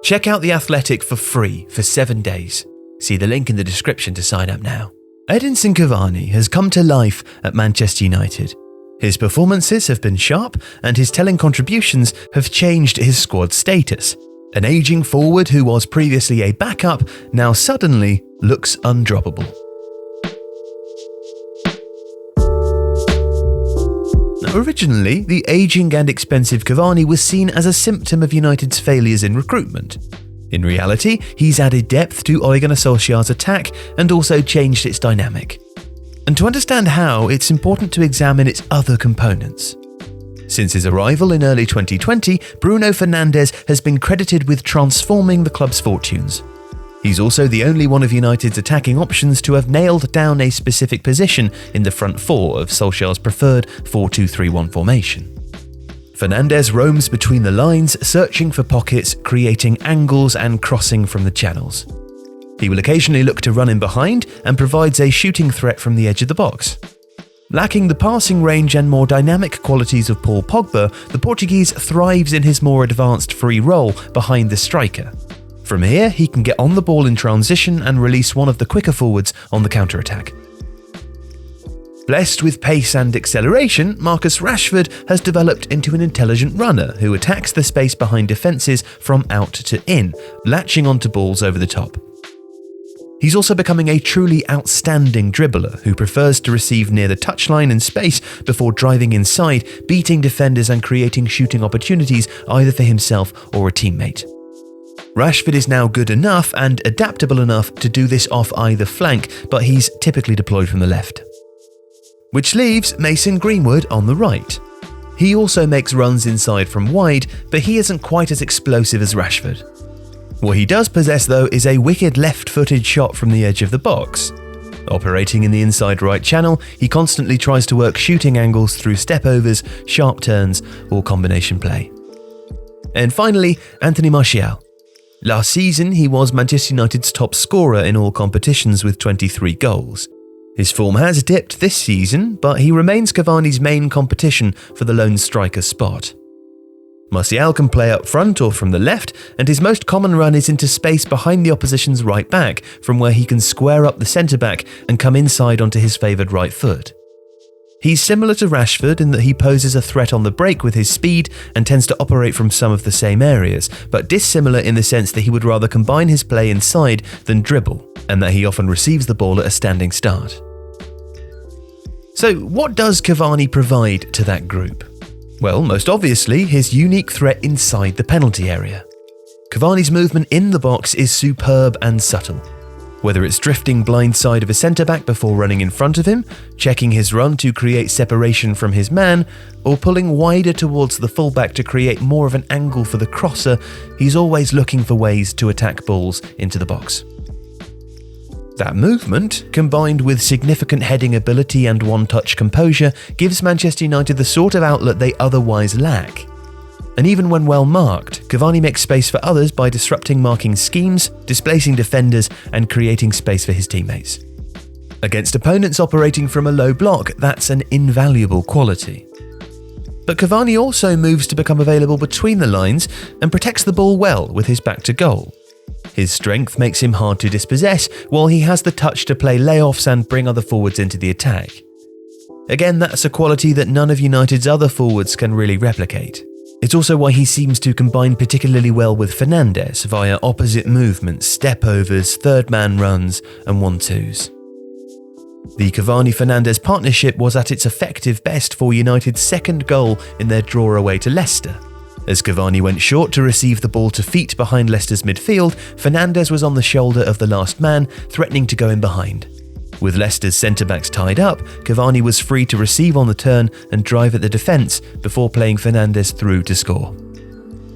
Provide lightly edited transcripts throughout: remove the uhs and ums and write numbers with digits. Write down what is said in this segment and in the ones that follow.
Check out The Athletic for free for 7 days. See the link in the description to sign up now. Edinson Cavani has come to life at Manchester United. His performances have been sharp and his telling contributions have changed his squad status. An ageing forward who was previously a backup now suddenly looks undroppable. Originally, the ageing and expensive Cavani was seen as a symptom of United's failures in recruitment. In reality, he's added depth to Ole Gunnar Solskjaer's attack and also changed its dynamic. And to understand how, it's important to examine its other components. Since his arrival in early 2020, Bruno Fernandes has been credited with transforming the club's fortunes. He's also the only one of United's attacking options to have nailed down a specific position in the front four of Solskjaer's preferred 4-2-3-1 formation. Fernandes roams between the lines, searching for pockets, creating angles and crossing from the channels. He will occasionally look to run in behind and provides a shooting threat from the edge of the box. Lacking the passing range and more dynamic qualities of Paul Pogba, the Portuguese thrives in his more advanced free role behind the striker. From here, he can get on the ball in transition and release one of the quicker forwards on the counter-attack. Blessed with pace and acceleration, Marcus Rashford has developed into an intelligent runner who attacks the space behind defences from out to in, latching onto balls over the top. He's also becoming a truly outstanding dribbler who prefers to receive near the touchline in space before driving inside, beating defenders and creating shooting opportunities either for himself or a teammate. Rashford is now good enough and adaptable enough to do this off either flank, but he's typically deployed from the left. Which leaves Mason Greenwood on the right. He also makes runs inside from wide, but he isn't quite as explosive as Rashford. What he does possess though is a wicked left-footed shot from the edge of the box. Operating in the inside right channel, he constantly tries to work shooting angles through step-overs, sharp turns or combination play. And finally, Anthony Martial. Last season, he was Manchester United's top scorer in all competitions with 23 goals. His form has dipped this season, but he remains Cavani's main competition for the lone striker spot. Martial can play up front or from the left, and his most common run is into space behind the opposition's right back, from where he can square up the centre-back and come inside onto his favoured right foot. He's similar to Rashford in that he poses a threat on the break with his speed and tends to operate from some of the same areas, but dissimilar in the sense that he would rather combine his play inside than dribble, and that he often receives the ball at a standing start. So what does Cavani provide to that group? Well, most obviously, his unique threat inside the penalty area. Cavani's movement in the box is superb and subtle. Whether it's drifting blindside of a centre-back before running in front of him, checking his run to create separation from his man, or pulling wider towards the fullback to create more of an angle for the crosser, he's always looking for ways to attack balls into the box. That movement, combined with significant heading ability and one-touch composure, gives Manchester United the sort of outlet they otherwise lack. And even when well marked, Cavani makes space for others by disrupting marking schemes, displacing defenders, and creating space for his teammates. Against opponents operating from a low block, that's an invaluable quality. But Cavani also moves to become available between the lines and protects the ball well with his back to goal. His strength makes him hard to dispossess, while he has the touch to play layoffs and bring other forwards into the attack. Again, that's a quality that none of United's other forwards can really replicate. It's also why he seems to combine particularly well with Fernandes via opposite movements, step-overs, third-man runs and 1-2s. The Cavani-Fernandes partnership was at its effective best for United's second goal in their draw away to Leicester. As Cavani went short to receive the ball to feet behind Leicester's midfield, Fernandes was on the shoulder of the last man, threatening to go in behind. With Leicester's centre-backs tied up, Cavani was free to receive on the turn and drive at the defence before playing Fernandes through to score.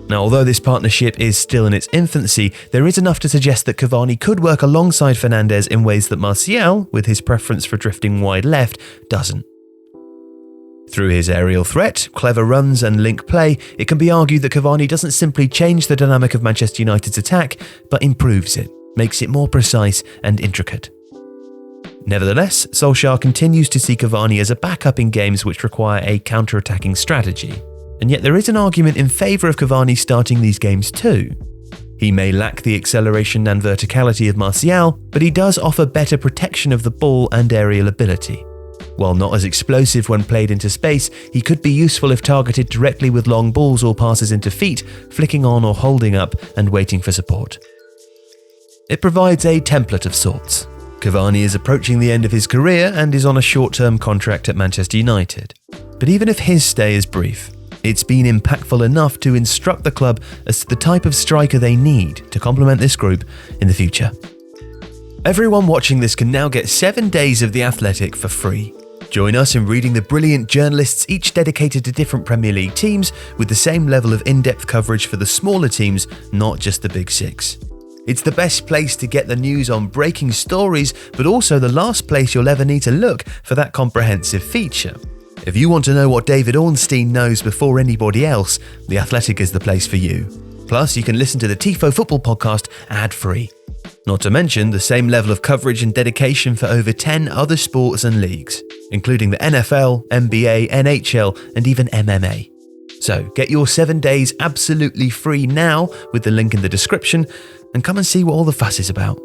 Now, although this partnership is still in its infancy, there is enough to suggest that Cavani could work alongside Fernandes in ways that Martial, with his preference for drifting wide left, doesn't. Through his aerial threat, clever runs and link play, it can be argued that Cavani doesn't simply change the dynamic of Manchester United's attack, but improves it, makes it more precise and intricate. Nevertheless, Solskjaer continues to see Cavani as a backup in games which require a counter-attacking strategy, and yet there is an argument in favour of Cavani starting these games too. He may lack the acceleration and verticality of Martial, but he does offer better protection of the ball and aerial ability. While not as explosive when played into space, he could be useful if targeted directly with long balls or passes into feet, flicking on or holding up and waiting for support. It provides a template of sorts. Cavani is approaching the end of his career and is on a short-term contract at Manchester United. But even if his stay is brief, it's been impactful enough to instruct the club as to the type of striker they need to complement this group in the future. Everyone watching this can now get 7 days of The Athletic for free. Join us in reading the brilliant journalists, each dedicated to different Premier League teams, with the same level of in-depth coverage for the smaller teams, not just the big six. It's the best place to get the news on breaking stories, but also the last place you'll ever need to look for that comprehensive feature. If you want to know what David Ornstein knows before anybody else, The Athletic is the place for you. Plus, you can listen to the Tifo Football podcast ad-free. Not to mention the same level of coverage and dedication for over 10 other sports and leagues, including the NFL, NBA, NHL, and even MMA. So get your 7 days absolutely free now with the link in the description, and come and see what all the fuss is about.